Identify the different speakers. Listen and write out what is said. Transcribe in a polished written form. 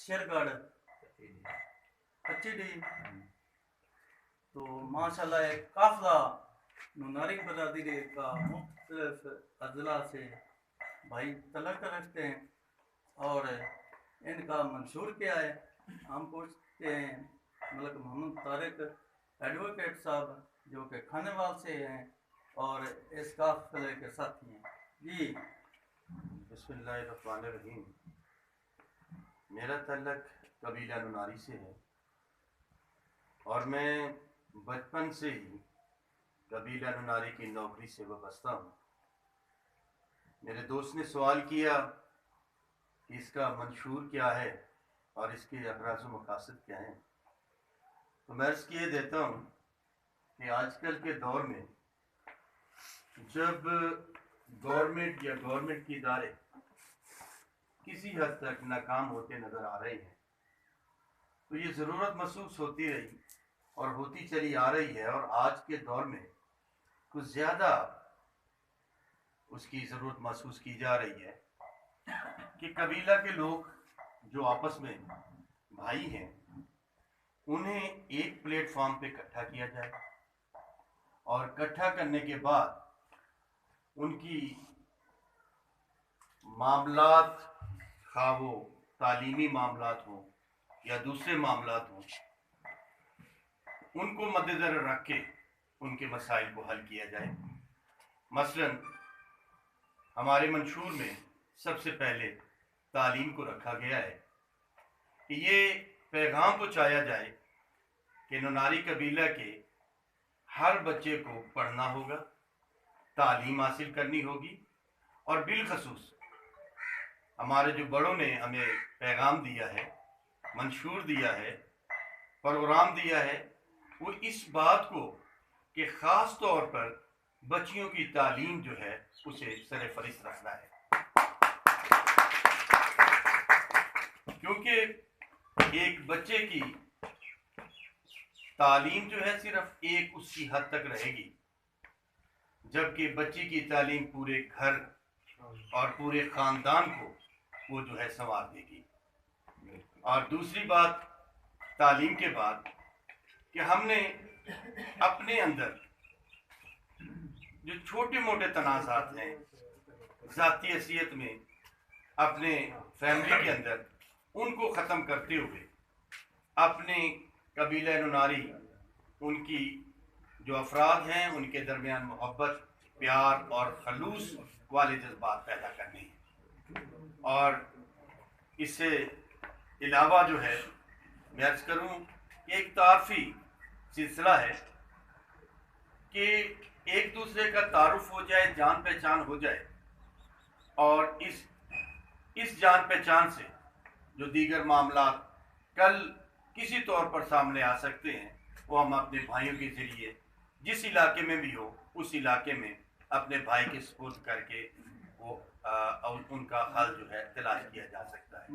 Speaker 1: शेरगढ़ कच्ची डी। तो माशाल्लाह एक काफिला नुनारी बरादरी का मुख्तलिफ अजला से भाई तलक रखते हैं और इनका मंशूर क्या है हम पूछते हैं। मलक मोहम्मद तारिक एडवोकेट साहब जो कि खानेवाल से हैं और इस काफिले के साथी हैं। जी
Speaker 2: बिस्मिल्लाहिर्रहमानिर्रहीम। मेरा तल्लक कबीला नुनारी से है और मैं बचपन से ही कबीला नुनारी की नौकरी से वाबस्ता हूँ। मेरे दोस्त ने सवाल किया कि इसका मंशूर क्या है और इसके अगराज़ व मकासद क्या हैं, तो मैं अर्ज़ किए देता हूँ कि आजकल के दौर में जब गवर्नमेंट या गवर्नमेंट के इदारे किसी हद तक नाकाम होते नज़र आ रहे हैं, तो ये ज़रूरत महसूस होती रही और होती चली आ रही है और आज के दौर में कुछ ज़्यादा उसकी ज़रूरत महसूस की जा रही है कि कबीला के लोग जो आपस में भाई हैं उन्हें एक प्लेटफॉर्म पे इकट्ठा किया जाए और इकट्ठा करने के बाद उनकी मामलात, खा वो तालीमी मामलात हों या दूसरे मामलात हों, उनको मद्देनज़र रख के उनके मसाइल को हल किया जाए। मसलन हमारे मंशूर में सबसे पहले तालीम को रखा गया है कि ये पैगाम पहुँचाया जाए कि नुनारी कबीला के हर बच्चे को पढ़ना होगा, तालीम हासिल करनी होगी और बिलखसूस हमारे जो बड़ों ने हमें पैगाम दिया है, मंशूर दिया है, प्रोग्राम दिया है, वो इस बात को कि ख़ास तौर पर बच्चियों की तालीम जो है उसे सर-ए-फ़हरिस्त रखना है, क्योंकि एक बच्चे की तालीम जो है सिर्फ एक उसकी हद तक रहेगी, जबकि बच्ची की तालीम पूरे घर और पूरे ख़ानदान को वो जो है संवार देगी। और दूसरी बात तालीम के बाद कि हमने अपने अंदर जो छोटे मोटे तनाज़ात हैं ज़ाती हैसियत में अपने फैमिली के अंदर, उनको ख़त्म करते हुए अपने कबीला नुनारी उनकी जो अफराद हैं उनके दरमियान मोहब्बत, प्यार और खलूस वाले जज्बात पैदा करने हैं। और इससे अलावा जो है मैं अर्ज़ करूँ कि एक तारफ़ी सिलसिला है कि एक दूसरे का तारुफ हो जाए, जान पहचान हो जाए और इस जान पहचान से जो दीगर मामलात कल किसी तौर पर सामने आ सकते हैं वो हम अपने भाइयों के ज़रिए जिस इलाके में भी हो उस इलाके में अपने भाई के सुपुर्द करके वो उनका हल जो है तलाश किया जा सकता है।